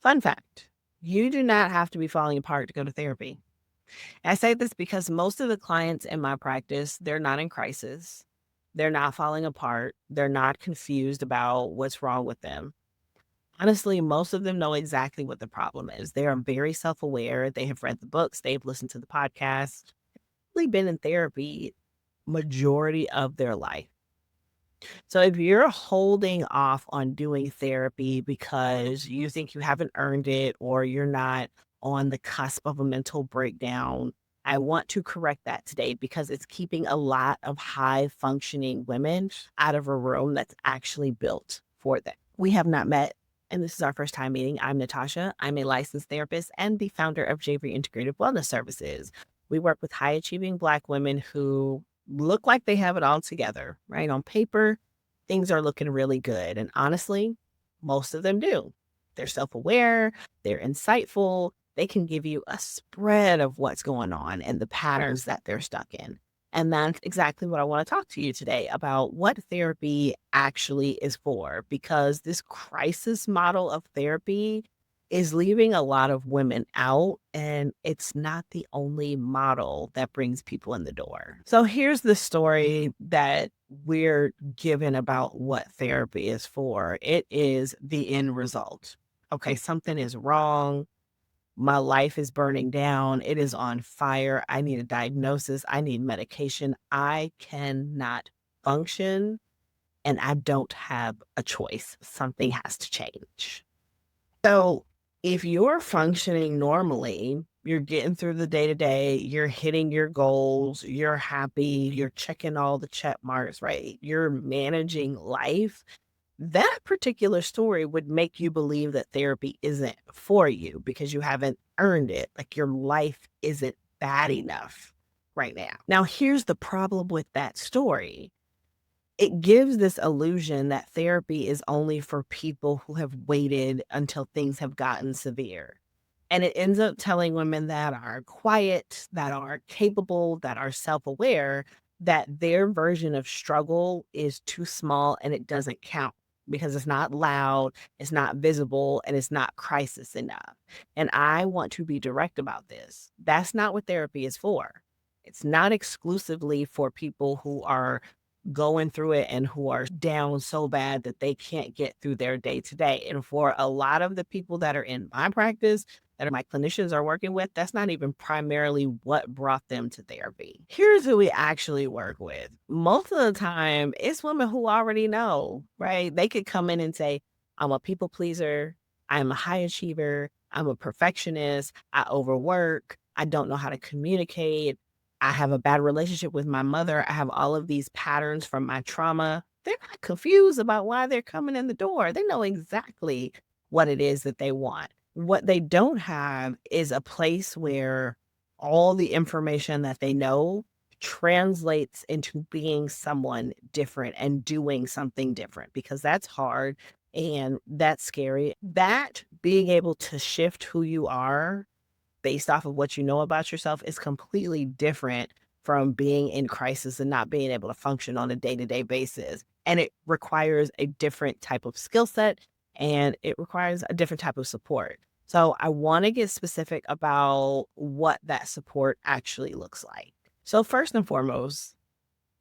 Fun fact, you do not have to be falling apart to go to therapy. I say this because most of the clients in my practice, they're not in crisis. They're not falling apart. They're not confused about what's wrong with them. Honestly, most of them know exactly what the problem is. They are very self aware. They have read the books, they've listened to the podcast, really been in therapy majority of their life. So if you're holding off on doing therapy because you think you haven't earned it or you're not on the cusp of a mental breakdown, I want to correct that today because it's keeping a lot of high functioning women out of a room that's actually built for them. We have not met, and this is our first time meeting. I'm Natasha. I'm a licensed therapist and the founder of Javery Integrative Wellness Services. We work with high achieving Black women who look like they have it all together, right? On paper, things are looking really good. And honestly, most of them do. They're self aware, they're insightful, they can give you a spread of what's going on and the patterns that they're stuck in. And that's exactly what I want to talk to you today about what therapy actually is for, because this crisis model of therapy is leaving a lot of women out, and it's not the only model that brings people in the door. So here's the story that we're given about what therapy is for. It is the end result. Okay, something is wrong. My life is burning down. It is on fire. I need a diagnosis. I need medication. I cannot function, and I don't have a choice. Something has to change. So, if you're functioning normally, you're getting through the day to day, you're hitting your goals, you're happy, you're checking all the check marks, right? You're managing life. That particular story would make you believe that therapy isn't for you because you haven't earned it. Like your life isn't bad enough right now. Now, here's the problem with that story. It gives this illusion that therapy is only for people who have waited until things have gotten severe. And it ends up telling women that are quiet, that are capable, that are self aware, that their version of struggle is too small and it doesn't count because it's not loud, it's not visible, and it's not crisis enough. And I want to be direct about this. That's not what therapy is for. It's not exclusively for people who are going through it and who are down so bad that they can't get through their day to day. And for a lot of the people that are in my practice, that my clinicians are working with, that's not even primarily what brought them to therapy. Here's who we actually work with. Most of the time, it's women who already know, right? They could come in and say, I'm a people pleaser. I'm a high achiever. I'm a perfectionist. I overwork. I don't know how to communicate. I have a bad relationship with my mother. I have all of these patterns from my trauma. They're not confused about why they're coming in the door. They know exactly what it is that they want. What they don't have is a place where all the information that they know translates into being someone different and doing something different, because that's hard and that's scary. That being able to shift who you are based off of what you know about yourself is completely different from being in crisis and not being able to function on a day-to-day basis. And it requires a different type of skill set and it requires a different type of support. So I want to get specific about what that support actually looks like. So first and foremost,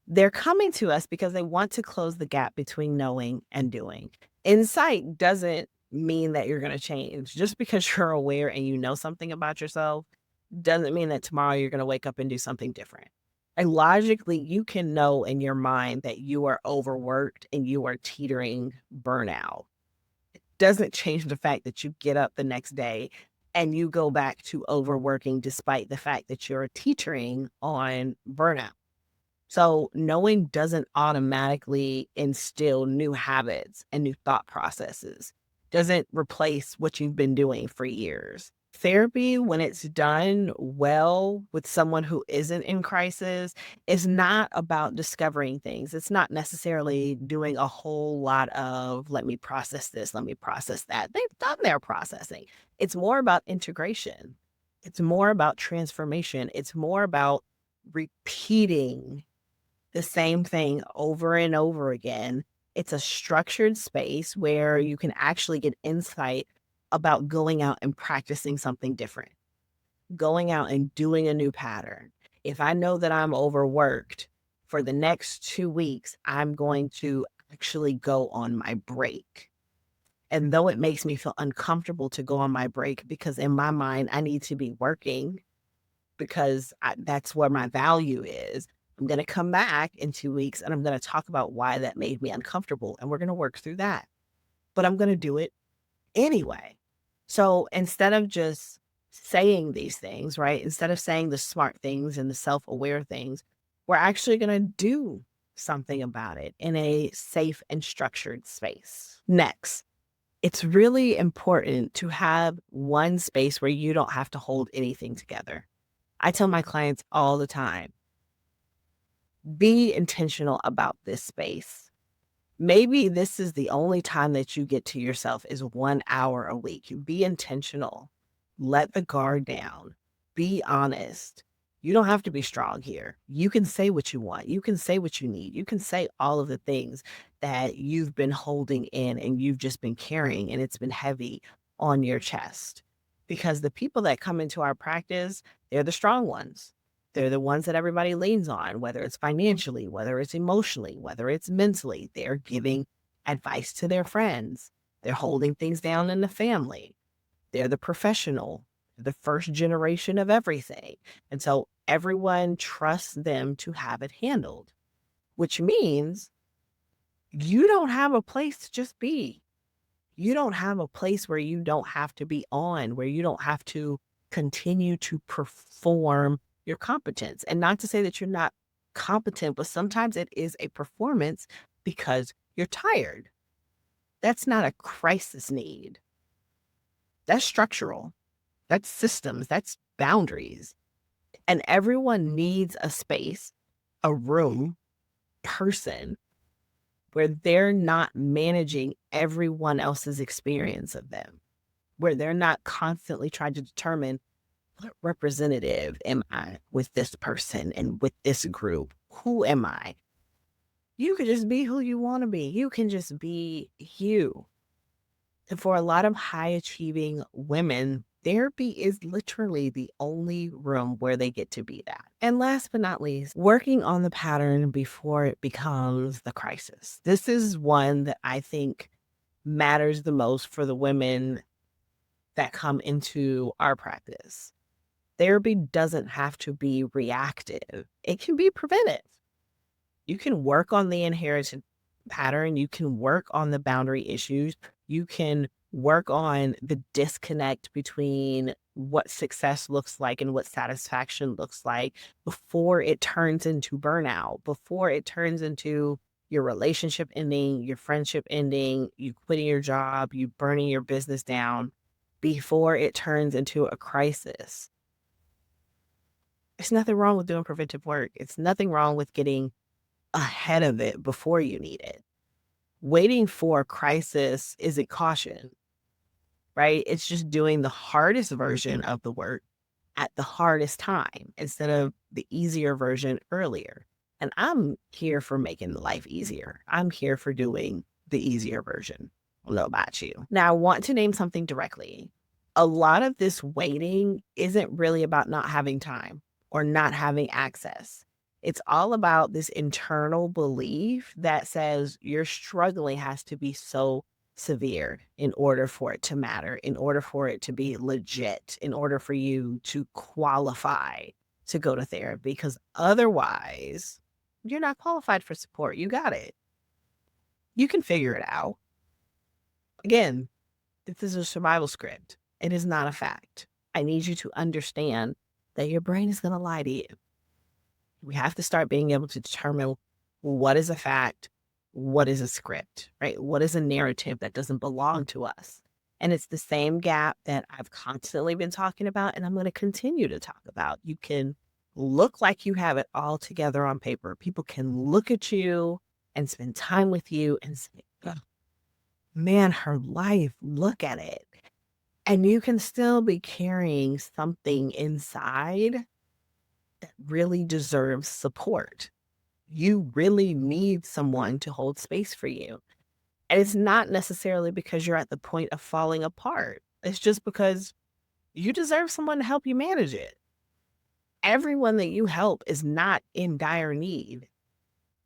they're coming to us because they want to close the gap between knowing and doing. Insight doesn't mean that you're going to change. Just because you're aware and you know something about yourself doesn't mean that tomorrow you're going to wake up and do something different. And logically, you can know in your mind that you are overworked and you are teetering burnout. It doesn't change the fact that you get up the next day and you go back to overworking despite the fact that you're teetering on burnout. So knowing doesn't automatically instill new habits and new thought processes, doesn't replace what you've been doing for years. Therapy, when it's done well with someone who isn't in crisis, is not about discovering things. It's not necessarily doing a whole lot of, let me process this, let me process that. They've done their processing. It's more about integration. It's more about transformation. It's more about repeating the same thing over and over again. It's a structured space where you can actually get insight about going out and practicing something different, going out and doing a new pattern. If I know that I'm overworked for the next 2 weeks, I'm going to actually go on my break. And though it makes me feel uncomfortable to go on my break because in my mind, I need to be working because that's where my value is. I'm going to come back in 2 weeks and I'm going to talk about why that made me uncomfortable. And we're going to work through that. But I'm going to do it anyway. So instead of just saying these things, right? Instead of saying the smart things and the self aware things, we're actually going to do something about it in a safe and structured space. Next, it's really important to have one space where you don't have to hold anything together. I tell my clients all the time, be intentional about this space. Maybe this is the only time that you get to yourself is 1 hour a week. Be intentional. Let the guard down. Be honest. You don't have to be strong here. You can say what you want. You can say what you need. You can say all of the things that you've been holding in and you've just been carrying and it's been heavy on your chest. Because the people that come into our practice, they're the strong ones. They're the ones that everybody leans on, whether it's financially, whether it's emotionally, whether it's mentally. They're giving advice to their friends. They're holding things down in the family. They're the professional, the first generation of everything. And so everyone trusts them to have it handled, which means you don't have a place to just be. You don't have a place where you don't have to be on, where you don't have to continue to perform your competence. And not to say that you're not competent, but sometimes it is a performance because you're tired. That's not a crisis need. That's structural. That's systems. That's boundaries. And everyone needs a space, a room, person where they're not managing everyone else's experience of them, where they're not constantly trying to determine what representative am I with this person and with this group? Who am I? You can just be who you want to be. You can just be you. And for a lot of high achieving women, therapy is literally the only room where they get to be that. And last but not least, working on the pattern before it becomes the crisis. This is one that I think matters the most for the women that come into our practice. Therapy doesn't have to be reactive. It can be preventive. You can work on the inherited pattern. You can work on the boundary issues. You can work on the disconnect between what success looks like and what satisfaction looks like before it turns into burnout, before it turns into your relationship ending, your friendship ending, you quitting your job, you burning your business down, before it turns into a crisis. There's nothing wrong with doing preventive work. It's nothing wrong with getting ahead of it before you need it. Waiting for a crisis isn't caution, right? It's just doing the hardest version of the work at the hardest time instead of the easier version earlier. And I'm here for making life easier. I'm here for doing the easier version. I don't know about you. Now, I want to name something directly. A lot of this waiting isn't really about not having time or not having access. It's all about this internal belief that says your struggling has to be so severe in order for it to matter, in order for it to be legit, in order for you to qualify to go to therapy, because otherwise you're not qualified for support. You got it. You can figure it out. Again, this is a survival script. It is not a fact. I need you to understand that your brain is going to lie to you. We have to start being able to determine what is a fact, what is a script, right? What is a narrative that doesn't belong to us? And it's the same gap that I've constantly been talking about, and I'm going to continue to talk about. You can look like you have it all together on paper. People can look at you and spend time with you and say, oh, man, her life, look at it. And you can still be carrying something inside that really deserves support. You really need someone to hold space for you. And it's not necessarily because you're at the point of falling apart. It's just because you deserve someone to help you manage it. Everyone that you help is not in dire need.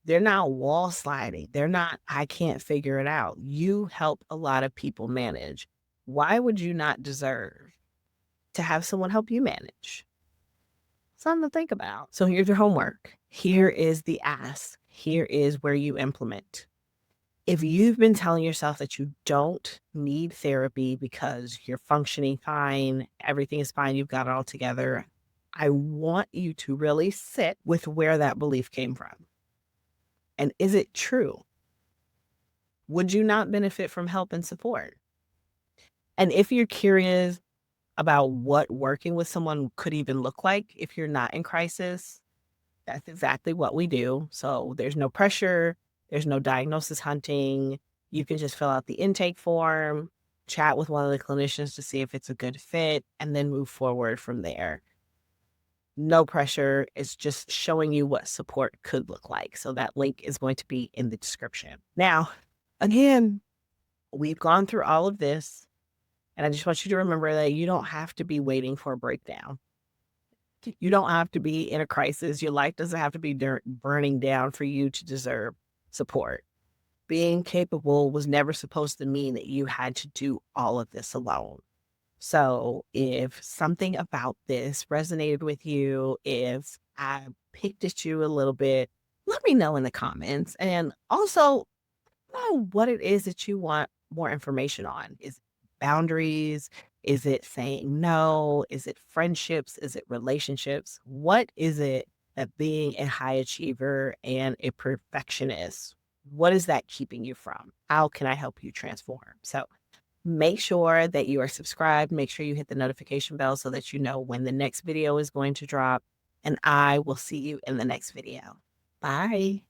They're not wall sliding. They're not, I can't figure it out. You help a lot of people manage. Why would you not deserve to have someone help you manage? Something to think about. So here's your homework. Here is the ask. Here is where you implement. If you've been telling yourself that you don't need therapy because you're functioning fine, everything is fine, you've got it all together, I want you to really sit with where that belief came from. And is it true? Would you not benefit from help and support? And if you're curious about what working with someone could even look like if you're not in crisis, that's exactly what we do. So there's no pressure, there's no diagnosis hunting. You can just fill out the intake form, chat with one of the clinicians to see if it's a good fit, and then move forward from there. No pressure. It's just showing you what support could look like. So that link is going to be in the description. Now, again, we've gone through all of this, and I just want you to remember that you don't have to be waiting for a breakdown. You don't have to be in a crisis. Your life doesn't have to be burning down for you to deserve support. Being capable was never supposed to mean that you had to do all of this alone. So if something about this resonated with you, if I picked at you a little bit, let me know in the comments. And also know what it is that you want more information on. Is it boundaries? Is it saying no? Is it friendships? Is it relationships? What is it that being a high achiever and a perfectionist, what is that keeping you from? How can I help you transform? So make sure that you are subscribed. Make sure you hit the notification bell so that you know when the next video is going to drop. And I will see you in the next video. Bye.